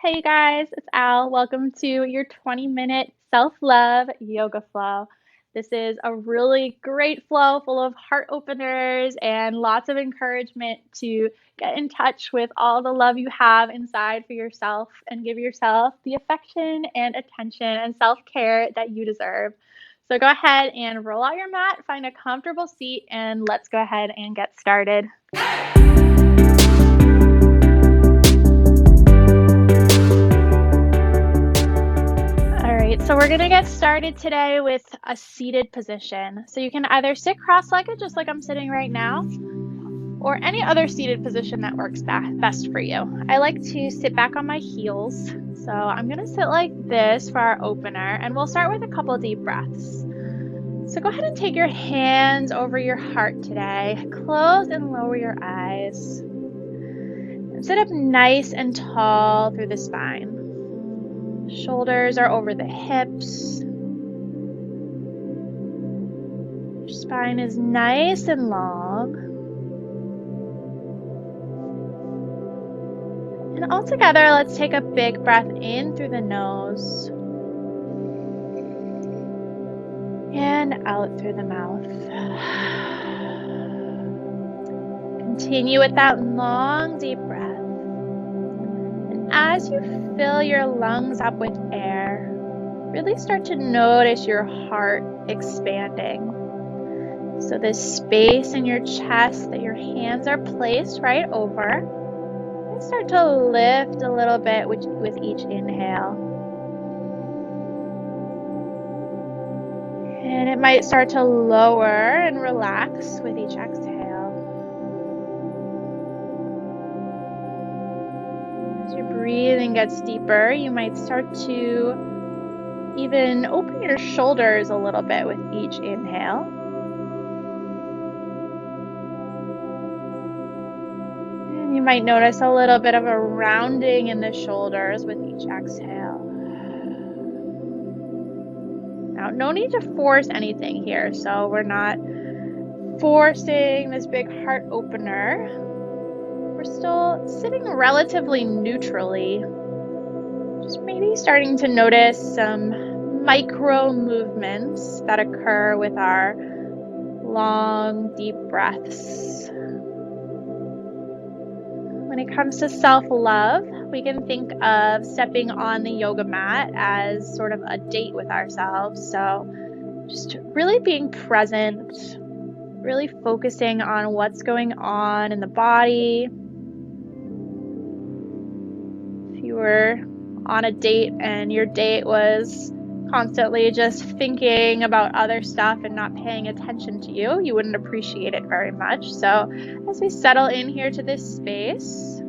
Hey you guys, it's Al. Welcome to your 20-minute self-love yoga flow. This is a really great flow full of heart openers and lots of encouragement to get in touch with all the love you have inside for yourself and give yourself the affection and attention and self-care that you deserve. So go ahead and roll out your mat, find a comfortable seat, and let's go ahead and get started. So we're going to get started today with a seated position. So you can either sit cross-legged, just like I'm sitting right now, or any other seated position that works best for you. I like to sit back on my heels. So I'm going to sit like this for our opener, and we'll start with a couple deep breaths. So go ahead and take your hands over your heart today. Close and lower your eyes. And sit up nice and tall through the spine. Shoulders are over the hips. Your spine is nice and long. And all together, let's take a big breath in through the nose and out through the mouth. Continue with that long, deep breath. And as you fill your lungs up with air, really start to notice your heart expanding. So this space in your chest that your hands are placed right over, start to lift a little bit with each inhale. And it might start to lower and relax with each exhale. As your breathing gets deeper, you might start to even open your shoulders a little bit with each inhale. And you might notice a little bit of a rounding in the shoulders with each exhale. Now, no need to force anything here, so we're not forcing this big heart opener. We're still sitting relatively neutrally, just maybe starting to notice some micro movements that occur with our long, deep breaths. When it comes to self-love, we can think of stepping on the yoga mat as sort of a date with ourselves. So just really being present, really focusing on what's going on in the body. If you were on a date and your date was constantly just thinking about other stuff and not paying attention to you, you wouldn't appreciate it very much. So as we settle in here to this space,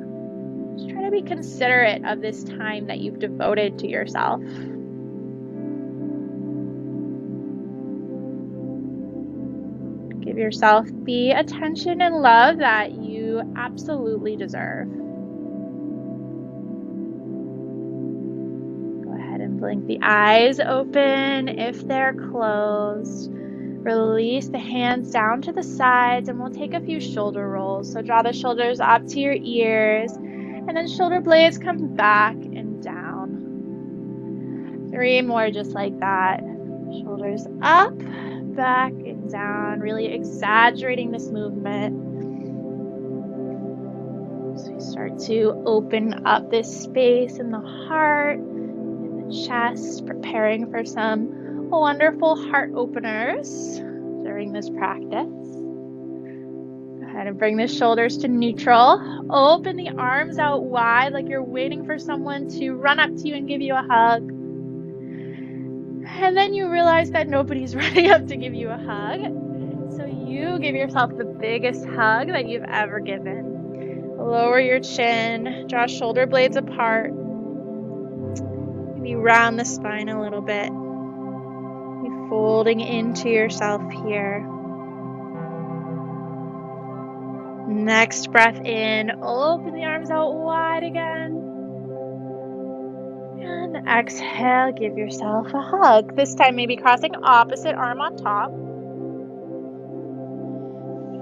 just try to be considerate of this time that you've devoted to yourself. Give yourself the attention and love that you absolutely deserve. Go ahead and blink the eyes open if they're closed. Release the hands down to the sides, and we'll take a few shoulder rolls. So draw the shoulders up to your ears, and then shoulder blades come back and down. 3 more just like that. Shoulders up, back and down, really exaggerating this movement. So we start to open up this space in the heart, in the chest, preparing for some wonderful heart openers during this practice. Go ahead and bring the shoulders to neutral. Open the arms out wide like you're waiting for someone to run up to you and give you a hug. And then you realize that nobody's running up to give you a hug. So you give yourself the biggest hug that you've ever given. Lower your chin, draw shoulder blades apart. Maybe round the spine a little bit. You're folding into yourself here. Next breath in, open the arms out wide again. And exhale, give yourself a hug. This time maybe crossing opposite arm on top.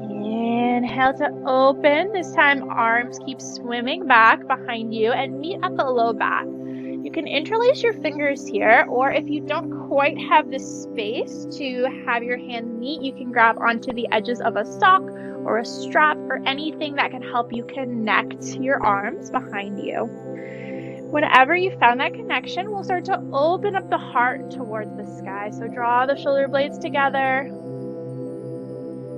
Inhale. inhale to open. This time, arms keep swimming back behind you and meet at the low back. You can interlace your fingers here, or if you don't quite have the space to have your hands meet, you can grab onto the edges of a sock or a strap or anything that can help you connect your arms behind you. Whenever you found that connection, we'll start to open up the heart towards the sky. So draw the shoulder blades together.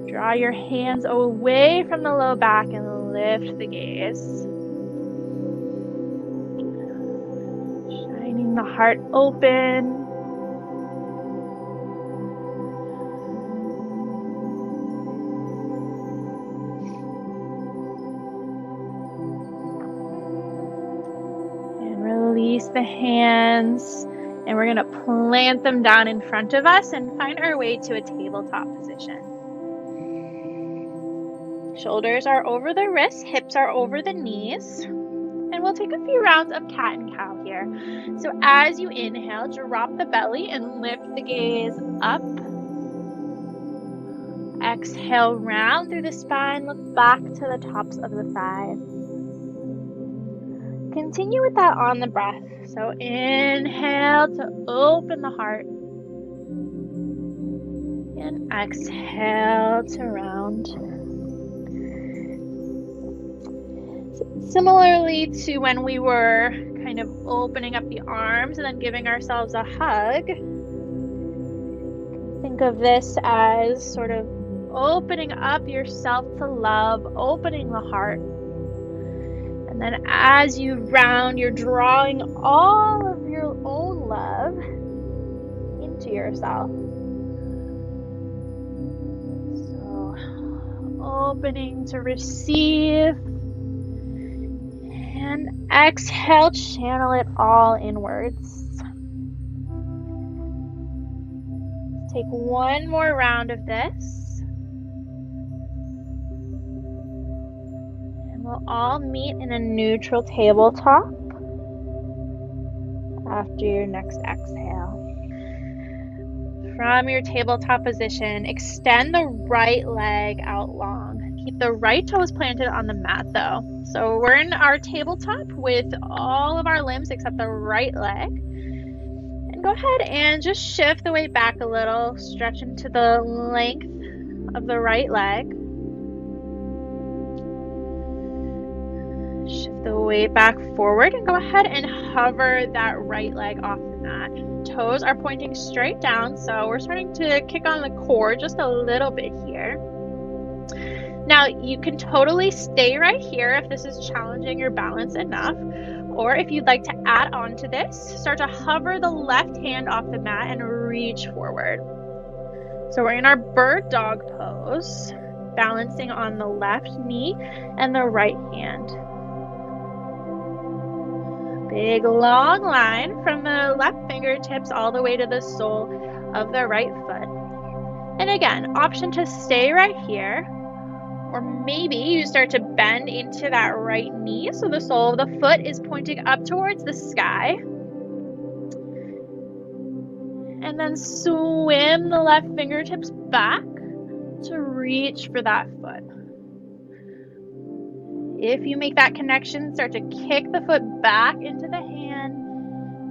Draw your hands away from the low back and lift the gaze. Shining the heart open. And release the hands. And we're going to plant them down in front of us and find our way to a tabletop position. Shoulders are over the wrists, hips are over the knees. And we'll take a few rounds of cat and cow here. So as you inhale, drop the belly and lift the gaze up. Exhale, round through the spine, look back to the tops of the thighs. Continue with that on the breath. So inhale to open the heart. And exhale to round. Similarly to when we were kind of opening up the arms and then giving ourselves a hug, think of this as sort of opening up yourself to love, opening the heart. And then as you round, you're drawing all of your own love into yourself. So opening to receive. And exhale, channel it all inwards. Take one more round of this. And we'll all meet in a neutral tabletop after your next exhale. From your tabletop position, extend the right leg out long. Keep the right toes planted on the mat though. So we're in our tabletop with all of our limbs except the right leg. And go ahead and just shift the weight back a little. Stretch into the length of the right leg. Shift the weight back forward and go ahead and hover that right leg off the mat. Toes are pointing straight down, so we're starting to kick on the core just a little bit here. Now, you can totally stay right here if this is challenging your balance enough, or if you'd like to add on to this, start to hover the left hand off the mat and reach forward. So we're in our bird dog pose, balancing on the left knee and the right hand. Big long line from the left fingertips all the way to the sole of the right foot. And again, option to stay right here, or maybe you start to bend into that right knee so the sole of the foot is pointing up towards the sky. And then swim the left fingertips back to reach for that foot. If you make that connection, start to kick the foot back into the hand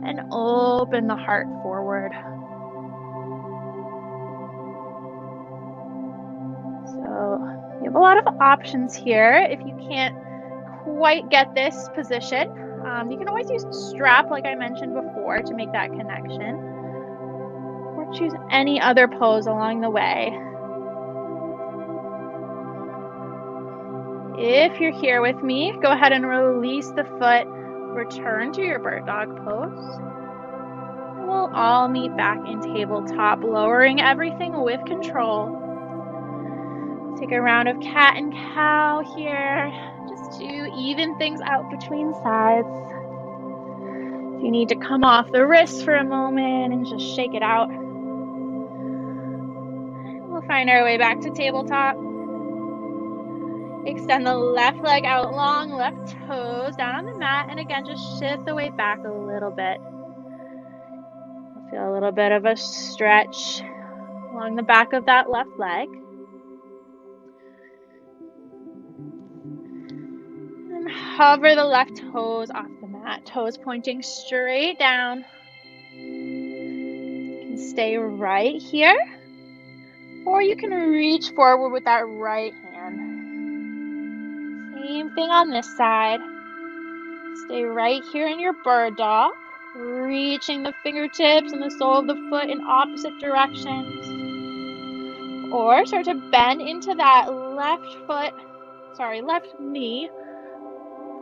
and open the heart forward. So you have a lot of options here. If you can't quite get this position, you can always use a strap like I mentioned before to make that connection, or choose any other pose along the way. If you're here with me, go ahead and release the foot, return to your bird dog pose. We'll all meet back in tabletop, lowering everything with control. Take a round of cat and cow here, just to even things out between sides. If you need to come off the wrist for a moment and just shake it out, we'll find our way back to tabletop. Extend the left leg out long, left toes down on the mat, and again, just shift the weight back a little bit. Feel a little bit of a stretch along the back of that left leg. And hover the left toes off the mat, toes pointing straight down. You can stay right here, or you can reach forward with that right hand. Same thing on this side. Stay right here in your bird dog, reaching the fingertips and the sole of the foot in opposite directions. Or start to bend into that left knee.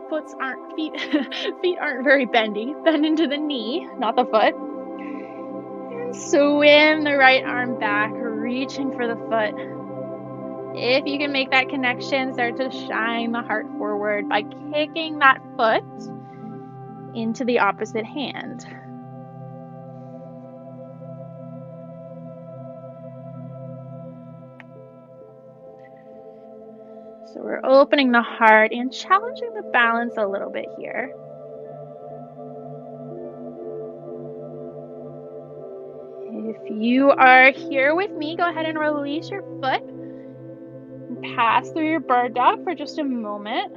Feet aren't very bendy. Bend into the knee, not the foot. And swim the right arm back, reaching for the foot. If you can make that connection, start to shine the heart forward by kicking that foot into the opposite hand. So we're opening the heart and challenging the balance a little bit here. If you are here with me, go ahead and release your foot and pass through your bird dog for just a moment.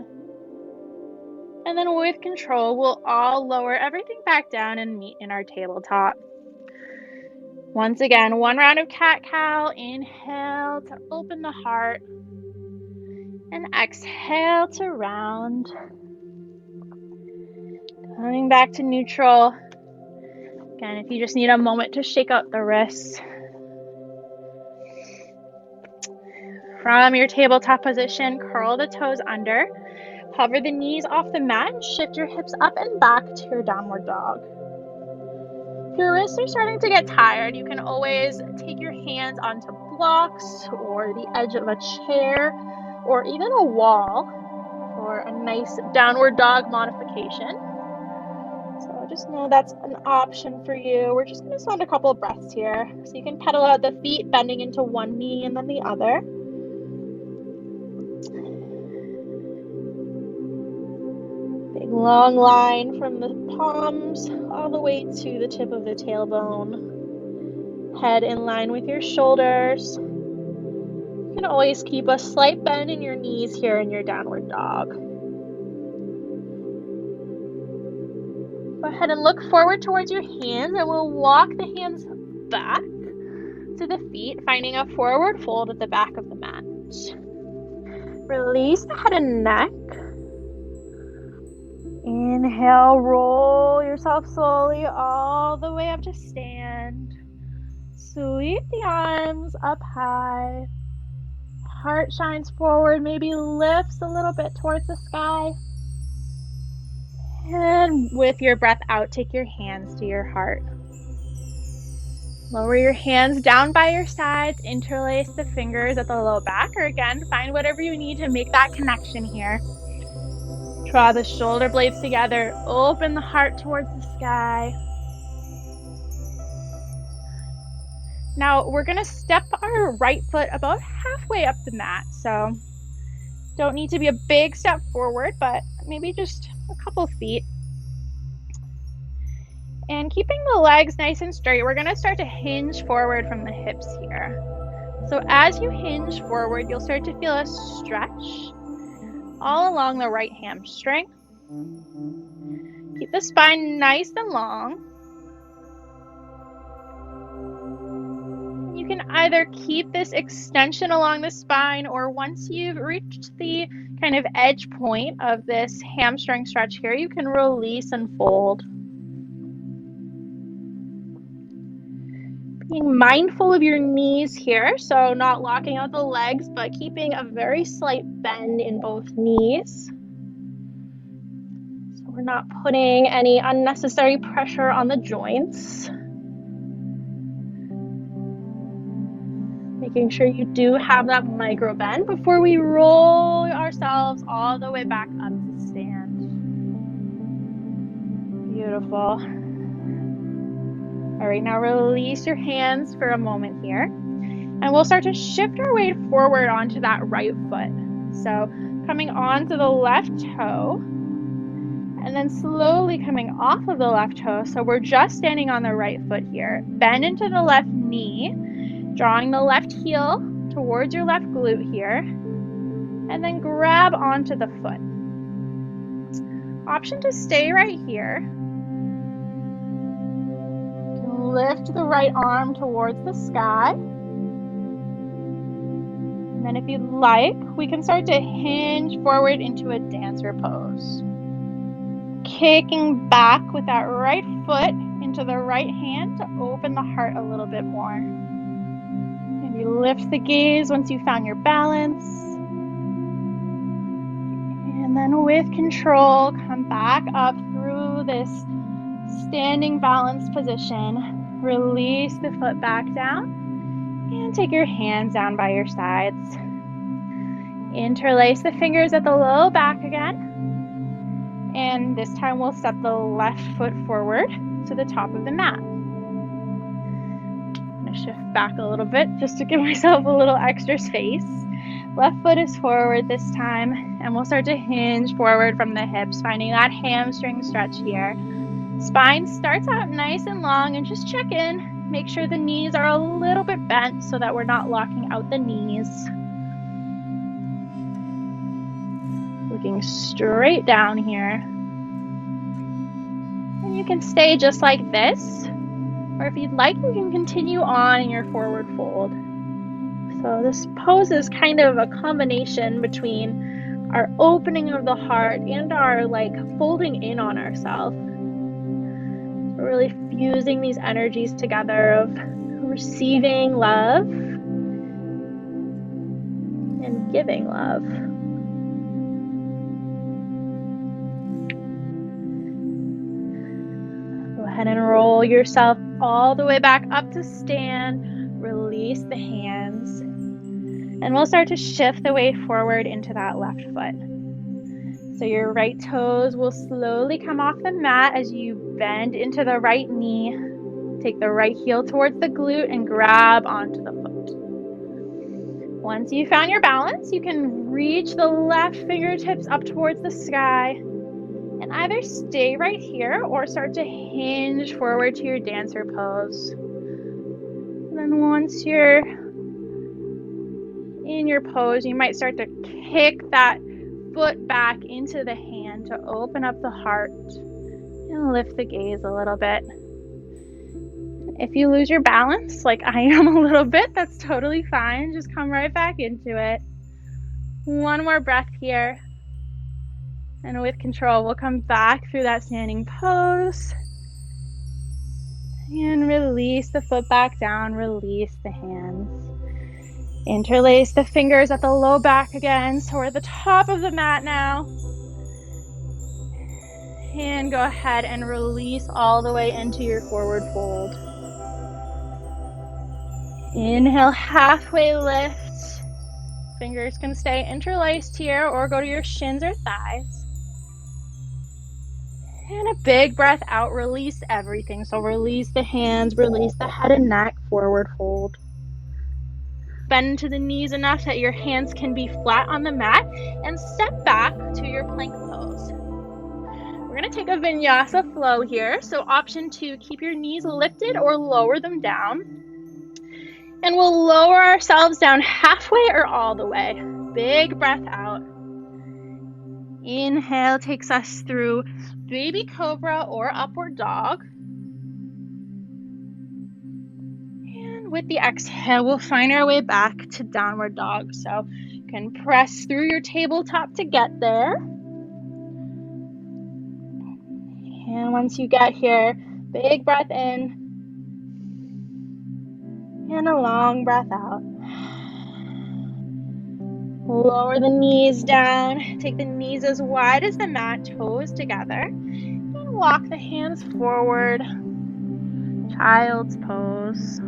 And then with control, we'll all lower everything back down and meet in our tabletop. Once again, one round of cat-cow. Inhale to open the heart. And exhale to round. Coming back to neutral. Again, if you just need a moment to shake out the wrists. From your tabletop position, curl the toes under. Hover the knees off the mat and shift your hips up and back to your downward dog. If your wrists are starting to get tired, you can always take your hands onto blocks or the edge of a chair or even a wall for a nice downward dog modification. So just know that's an option for you. We're just going to spend a couple of breaths here. So you can pedal out the feet, bending into one knee and then the other. Big long line from the palms all the way to the tip of the tailbone. Head in line with your shoulders. You can always keep a slight bend in your knees here in your downward dog. Go ahead and look forward towards your hands, and we'll walk the hands back to the feet, finding a forward fold at the back of the mat. Release the head and neck. Inhale, roll yourself slowly all the way up to stand. Sweep the arms up high. Heart shines forward, maybe lifts a little bit towards the sky. And with your breath out, take your hands to your heart. Lower your hands down by your sides, interlace the fingers at the low back, or again, find whatever you need to make that connection here. Draw the shoulder blades together, open the heart towards the sky. Now we're going to step our right foot about halfway up the mat, so don't need to be a big step forward, but maybe just a couple feet. And keeping the legs nice and straight, we're going to start to hinge forward from the hips here. So as you hinge forward, you'll start to feel a stretch all along the right hamstring. Keep the spine nice and long. You can either keep this extension along the spine, or once you've reached the kind of edge point of this hamstring stretch here, you can release and fold. Being mindful of your knees here, so not locking out the legs, but keeping a very slight bend in both knees. So we're not putting any unnecessary pressure on the joints. Making sure you do have that micro bend before we roll ourselves all the way back up to stand. Beautiful. All right, now release your hands for a moment here. And we'll start to shift our weight forward onto that right foot. So coming onto the left toe, and then slowly coming off of the left toe. So we're just standing on the right foot here. Bend into the left knee, drawing the left heel towards your left glute here, and then grab onto the foot. Option to stay right here. You can lift the right arm towards the sky. And then if you'd like, we can start to hinge forward into a dancer pose. Kicking back with that right foot into the right hand to open the heart a little bit more. Maybe lift the gaze once you found your balance. And then with control, come back up through this standing balanced position. Release the foot back down and take your hands down by your sides. Interlace the fingers at the low back again. And this time we'll step the left foot forward to the top of the mat. I'm going to shift back a little bit just to give myself a little extra space. Left foot is forward this time, and we'll start to hinge forward from the hips, finding that hamstring stretch here. Spine starts out nice and long, and just check in. Make sure the knees are a little bit bent so that we're not locking out the knees. Looking straight down here. And you can stay just like this, or if you'd like, you can continue on in your forward fold. So this pose is kind of a combination between our opening of the heart and our folding in on ourselves. We're really fusing these energies together of receiving love and giving love. Go ahead and roll yourself all the way back up to stand. Release the hands. And we'll start to shift the weight forward into that left foot. So your right toes will slowly come off the mat as you bend into the right knee. Take the right heel towards the glute and grab onto the foot. Once you found your balance, you can reach the left fingertips up towards the sky and either stay right here or start to hinge forward to your dancer pose. And then once you're in your pose, you might start to kick that foot back into the hand to open up the heart and lift the gaze a little bit. If you lose your balance, like I am a little bit, that's totally fine. Just come right back into it. One more breath here. And with control, we'll come back through that standing pose. And release the foot back down, release the hands. Interlace the fingers at the low back again, so we're at the top of the mat now. And go ahead and release all the way into your forward fold. Inhale, halfway lift. Fingers can stay interlaced here or go to your shins or thighs. And a big breath out, release everything. So release the hands, release the head and neck, forward fold. Bend to the knees enough that your hands can be flat on the mat and step back to your plank pose. We're going to take a vinyasa flow here. So option 2, keep your knees lifted or lower them down. And we'll lower ourselves down halfway or all the way. Big breath out. Inhale takes us through baby cobra or upward dog. And with the exhale, we'll find our way back to downward dog. So you can press through your tabletop to get there. And once you get here, big breath in. And a long breath out. Lower the knees down. Take the knees as wide as the mat, toes together. And walk the hands forward. Child's pose.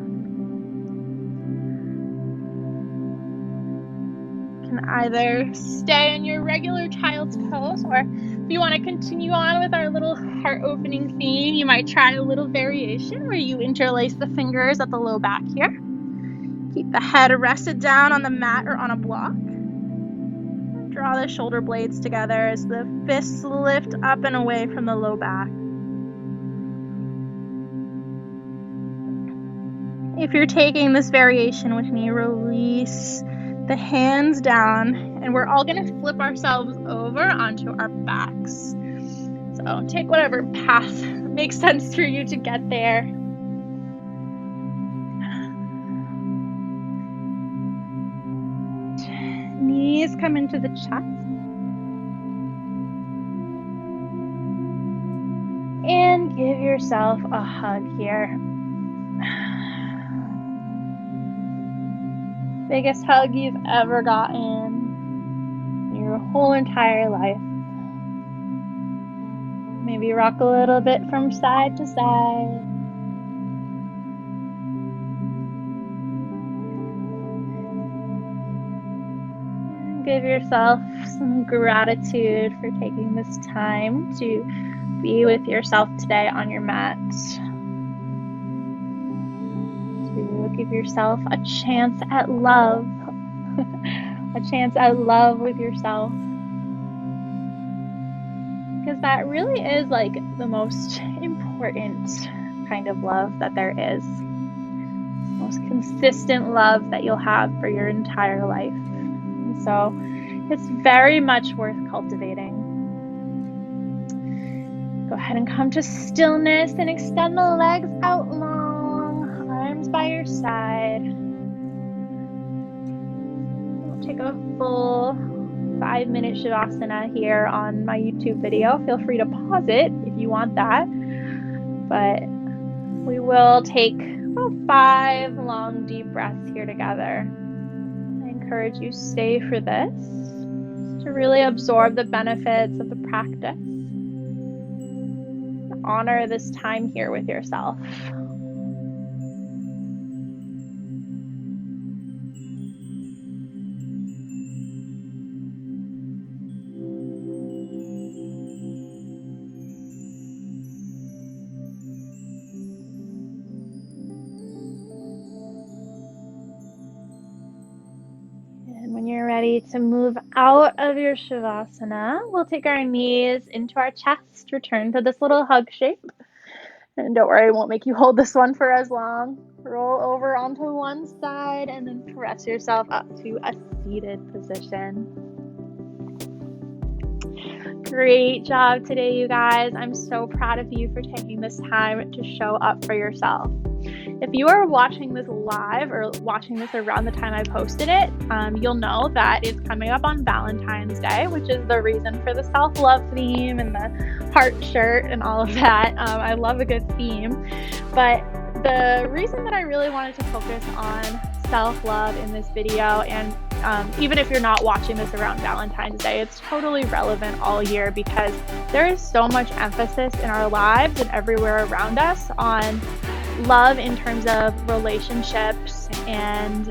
You can either stay in your regular child's pose, or if you want to continue on with our little heart opening theme, you might try a little variation where you interlace the fingers at the low back here. Keep the head rested down on the mat or on a block. Draw the shoulder blades together as the fists lift up and away from the low back. If you're taking this variation with me, release the hands down, and we're all going to flip ourselves over onto our backs. So take whatever path makes sense for you to get there. Knees come into the chest. And give yourself a hug here. Biggest hug you've ever gotten your whole entire life. Maybe rock a little bit from side to side. And give yourself some gratitude for taking this time to be with yourself today on your mat. To give yourself a chance at love. A chance at love with yourself. Because that really is like the most important kind of love that there is. Most consistent love that you'll have for your entire life. And so it's very much worth cultivating. Go ahead and come to stillness and extend the legs out long, arms by your side. We'll take a full 5-minute Shavasana here on my YouTube video. Feel free to pause it if you want that. But we will take about 5 long deep breaths here together. I encourage you stay for this to really absorb the benefits of the practice. Honor this time here with yourself. And when you're ready to move out of your Shavasana, we'll take our knees into our chest, return to this little hug shape. And don't worry, I won't make you hold this one for as long. Roll over onto one side and then press yourself up to a seated position. Great job today, you guys. I'm so proud of you for taking this time to show up for yourself. If you are watching this live or watching this around the time I posted it, you'll know that it's coming up on Valentine's Day, which is the reason for the self-love theme and the heart shirt and all of that. I love a good theme. But the reason that I really wanted to focus on self-love in this video, and even if you're not watching this around Valentine's Day, it's totally relevant all year because there is so much emphasis in our lives and everywhere around us on love in terms of relationships and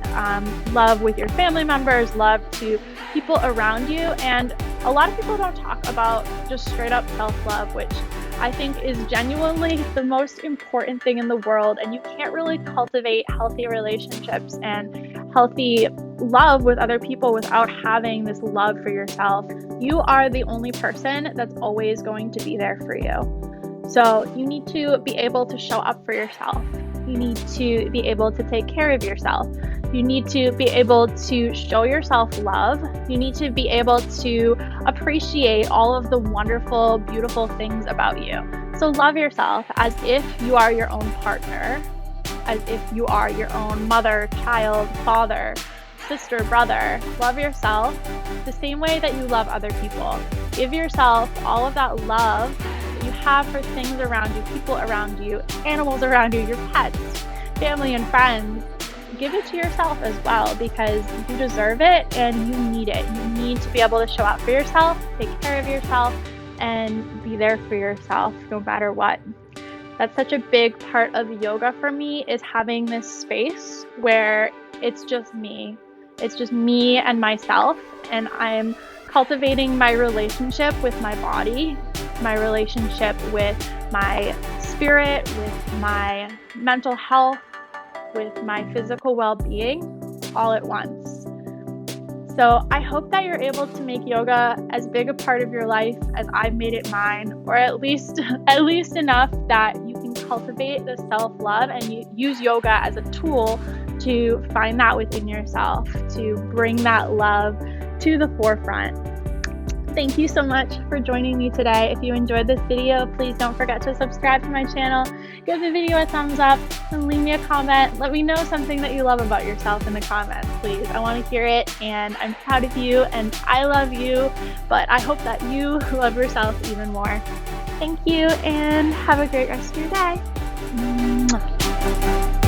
love with your family members, love to people around you. And a lot of people don't talk about just straight up self-love, which I think is genuinely the most important thing in the world. And you can't really cultivate healthy relationships and healthy love with other people without having this love for yourself. You are the only person that's always going to be there for you. So you need to be able to show up for yourself. You need to be able to take care of yourself. You need to be able to show yourself love. You need to be able to appreciate all of the wonderful, beautiful things about you. So love yourself as if you are your own partner, as if you are your own mother, child, father, sister, brother. Love yourself the same way that you love other people. Give yourself all of that love you have for things around you, people around you, animals around you, your pets, family and friends. Give it to yourself as well because you deserve it and you need it. You need to be able to show up for yourself, take care of yourself, and be there for yourself no matter what. That's such a big part of yoga for me, is having this space where it's just me. It's just me and myself, and I'm cultivating my relationship with my body, my relationship with my spirit, with my mental health, with my physical well-being all at once. So I hope that you're able to make yoga as big a part of your life as I've made it mine, or at least enough that you can cultivate the self-love and you use yoga as a tool to find that within yourself, to bring that love to the forefront. Thank you so much for joining me today. If you enjoyed this video, please don't forget to subscribe to my channel, give the video a thumbs up, and leave me a comment. Let me know something that you love about yourself in the comments, please. I want to hear it, and I'm proud of you, and I love you, but I hope that you love yourself even more. Thank you, and have a great rest of your day. Mwah.